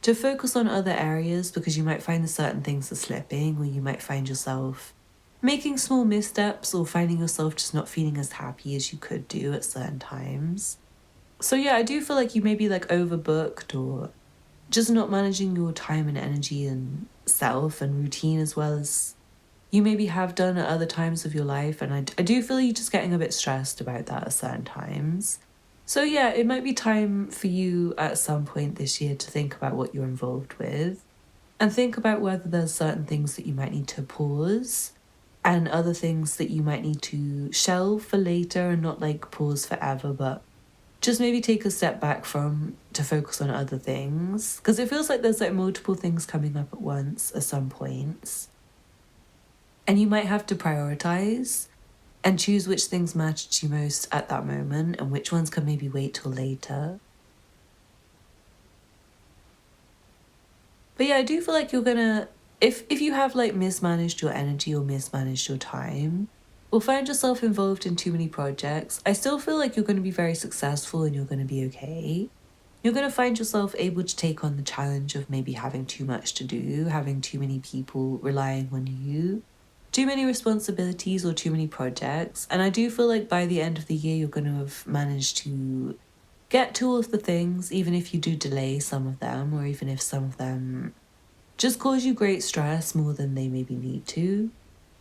to focus on other areas, because you might find that certain things are slipping, or you might find yourself making small missteps, or finding yourself just not feeling as happy as you could do at certain times. So yeah, I do feel like you may be like overbooked, or just not managing your time and energy and self and routine as well as you maybe have done at other times of your life. And I do feel you just getting a bit stressed about that at certain times. So yeah, it might be time for you at some point this year to think about what you're involved with, and think about whether there's certain things that you might need to pause, and other things that you might need to shelve for later, and not like pause forever, but just maybe take a step back from to focus on other things. Because it feels like there's like multiple things coming up at once at some points. And you might have to prioritize and choose which things matter to you most at that moment, and which ones can maybe wait till later. But yeah, I do feel like you're gonna, if you have like mismanaged your energy or mismanaged your time, or find yourself involved in too many projects, I still feel like you're going to be very successful and you're going to be okay. You're going to find yourself able to take on the challenge of maybe having too much to do, having too many people relying on you, too many responsibilities, or too many projects. And I do feel like by the end of the year, you're going to have managed to get to all of the things, even if you do delay some of them, or even if some of them just cause you great stress more than they maybe need to.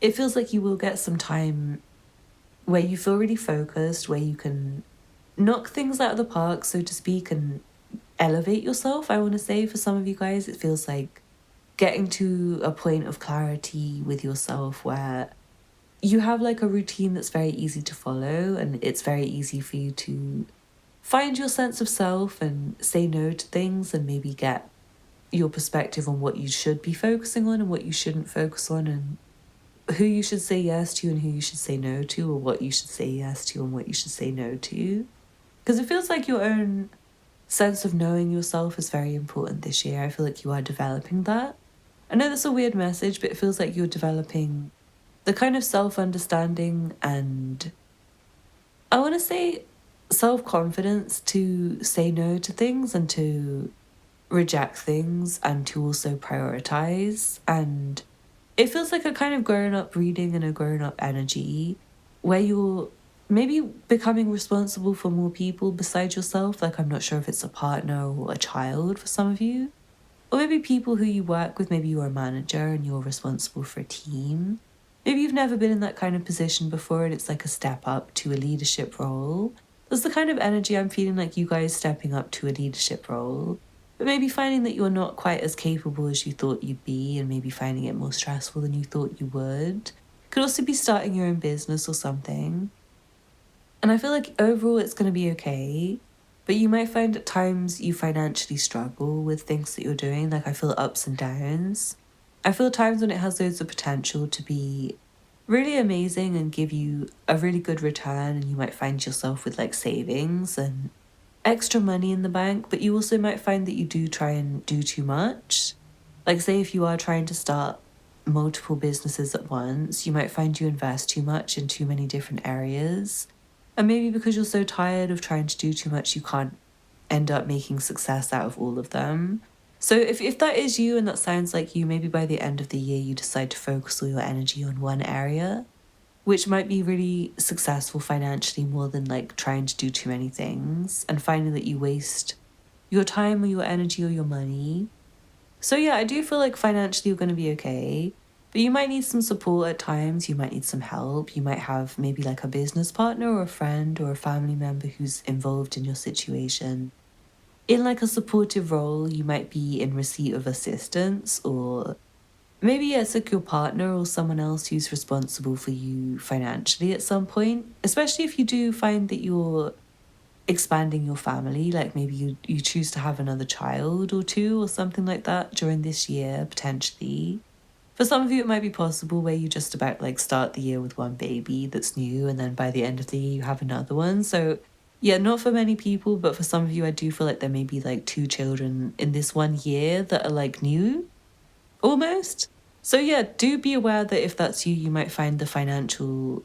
It feels like you will get some time where you feel really focused, where you can knock things out of the park, so to speak, and elevate yourself. I want to say for some of you guys, it feels like getting to a point of clarity with yourself where you have like a routine that's very easy to follow, and it's very easy for you to find your sense of self and say no to things, and maybe get your perspective on what you should be focusing on and what you shouldn't focus on, and who you should say yes to and who you should say no to, or what you should say yes to and what you should say no to. Because it feels like your own sense of knowing yourself is very important this year. I feel like you are developing that. I know that's a weird message, but it feels like you're developing the kind of self-understanding and, I want to say, self-confidence to say no to things and to reject things, and to also prioritize. And it feels like a kind of grown-up reading and a grown-up energy where you're maybe becoming responsible for more people besides yourself. Like, I'm not sure if it's a partner or a child for some of you, or maybe people who you work with. Maybe you're a manager and you're responsible for a team. Maybe you've never been in that kind of position before, and it's like a step up to a leadership role. That's the kind of energy I'm feeling, like you guys stepping up to a leadership role, but maybe finding that you're not quite as capable as you thought you'd be, and maybe finding it more stressful than you thought you would. Could also be starting your own business or something. And I feel like overall it's going to be okay, but you might find at times you financially struggle with things that you're doing. Like, I feel ups and downs. I feel times when it has loads of potential to be really amazing and give you a really good return, and you might find yourself with like savings and extra money in the bank, but you also might find that you do try and do too much. Like, say if you are trying to start multiple businesses at once, you might find you invest too much in too many different areas. And maybe because you're so tired of trying to do too much, you can't end up making success out of all of them. So if that is you and that sounds like you, maybe by the end of the year you decide to focus all your energy on one area, which might be really successful financially more than like trying to do too many things and finding that you waste your time or your energy or your money. So yeah, I do feel like financially you're going to be okay, But you might need some support at times. You might need some help. You might have maybe like a business partner or a friend or a family member who's involved in your situation. In like a supportive role, you might be in receipt of assistance, or maybe it's like your partner or someone else who's responsible for you financially at some point, especially if you do find that you're expanding your family, like maybe you choose to have another child or two or something like that during this year, potentially. For some of you, it might be possible where you just about like start the year with one baby that's new, and then by the end of the year, you have another one. So, yeah, not for many people, but for some of you, I do feel like there may be like two children in this one year that are like new almost. So, yeah, do be aware that if that's you, you might find the financial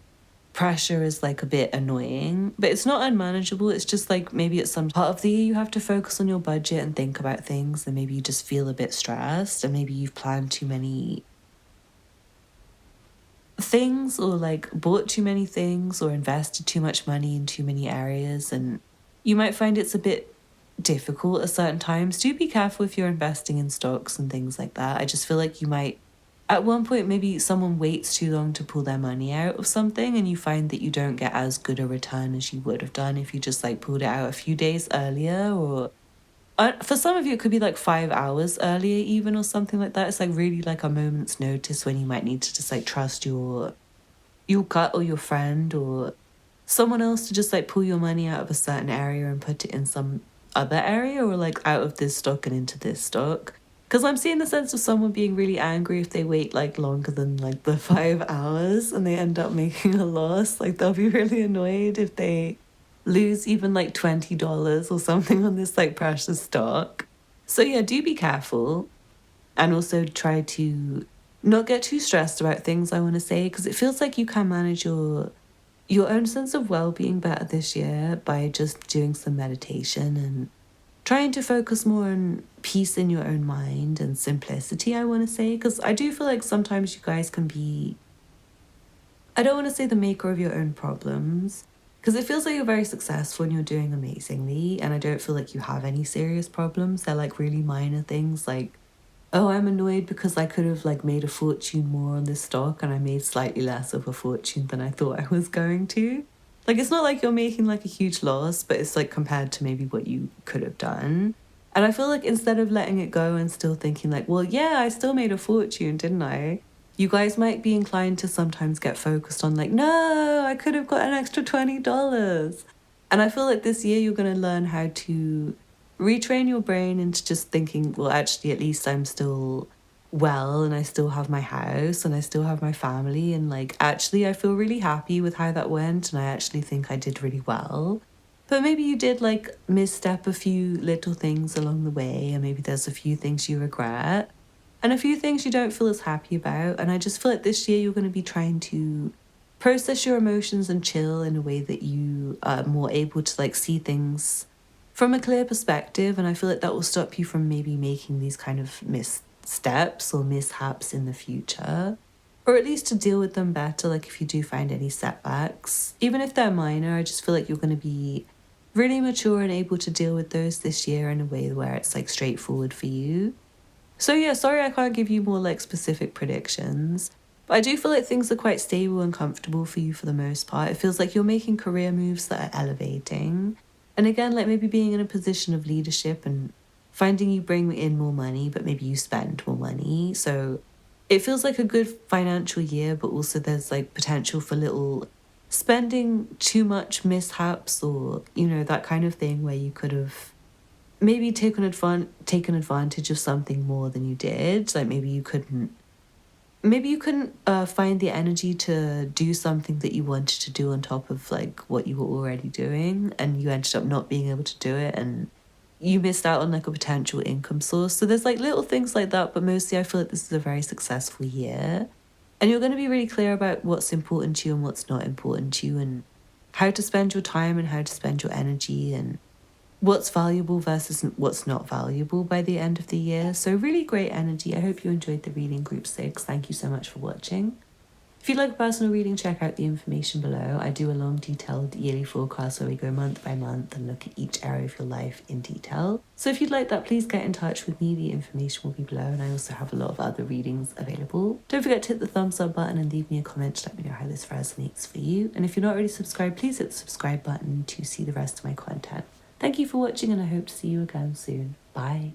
pressure is like a bit annoying, but it's not unmanageable. It's just like maybe at some part of the year you have to focus on your budget and think about things, and maybe you just feel a bit stressed, and maybe you've planned too many things or like bought too many things or invested too much money in too many areas, and you might find it's a bit difficult at certain times. Do be careful if you're investing in stocks and things like that. I just feel like you might at one point maybe someone waits too long to pull their money out of something, and you find that you don't get as good a return as you would have done if you just like pulled it out a few days earlier, or for some of you, it could be like 5 hours earlier, even, or something like that. It's like really like a moment's notice when you might need to just like trust your gut or your friend or someone else to just like pull your money out of a certain area and put it in some other area, or like out of this stock and into this stock. Because I'm seeing the sense of someone being really angry if they wait like longer than like the 5 hours and they end up making a loss. Like they'll be really annoyed if they lose even like $20 or something on this like precious stock. So yeah, do be careful, and also try to not get too stressed about things, I want to say, because it feels like you can manage your own sense of well-being better this year by just doing some meditation and trying to focus more on peace in your own mind and simplicity, I want to say, because I do feel like sometimes you guys can be, I don't want to say the maker of your own problems, because it feels like you're very successful and you're doing amazingly, and I don't feel like you have any serious problems. They're like really minor things, like, oh, I'm annoyed because I could have like made a fortune more on this stock and I made slightly less of a fortune than I thought I was going to. Like, it's not like you're making like a huge loss, but it's like compared to maybe what you could have done. And I feel like instead of letting it go and still thinking like, well, yeah, I still made a fortune, didn't I? You guys might be inclined to sometimes get focused on like, no, I could have got an extra $20. And I feel like this year you're going to learn how to retrain your brain into just thinking, well, actually, at least I'm still well, and I still have my house and I still have my family, and like actually I feel really happy with how that went, and I actually think I did really well. But maybe you did like misstep a few little things along the way, and maybe there's a few things you regret and a few things you don't feel as happy about. And I just feel like this year you're going to be trying to process your emotions and chill in a way that you are more able to like see things from a clear perspective. And I feel like that will stop you from maybe making these kind of missteps or mishaps in the future, or at least to deal with them better. Like if you do find any setbacks, even if they're minor, I just feel like you're going to be really mature and able to deal with those this year in a way where it's like straightforward for you. So yeah, sorry I can't give you more like specific predictions, but I do feel like things are quite stable and comfortable for you for the most part. It feels like you're making career moves that are elevating. And again, like maybe being in a position of leadership and finding you bring in more money, but maybe you spend more money. So it feels like a good financial year, but also there's like potential for little spending too much mishaps, or, you know, that kind of thing where you could have maybe taken advantage of something more than you did. Like maybe you couldn't find the energy to do something that you wanted to do on top of like what you were already doing, and you ended up not being able to do it, and you missed out on like a potential income source. So there's like little things like that, but mostly I feel like this is a very successful year, and you're going to be really clear about what's important to you and what's not important to you, and how to spend your time and how to spend your energy, and what's valuable versus what's not valuable by the end of the year. So really great energy. I hope you enjoyed the reading, group 6. Thank you so much for watching. If you'd like a personal reading, check out the information below. I do a long detailed yearly forecast where we go month by month and look at each area of your life in detail. So if you'd like that, please get in touch with me. The information will be below, and I also have a lot of other readings available. Don't forget to hit the thumbs up button and leave me a comment to let me know how this resonates for you. And if you're not already subscribed, please hit the subscribe button to see the rest of my content. Thank you for watching, and I hope to see you again soon. Bye.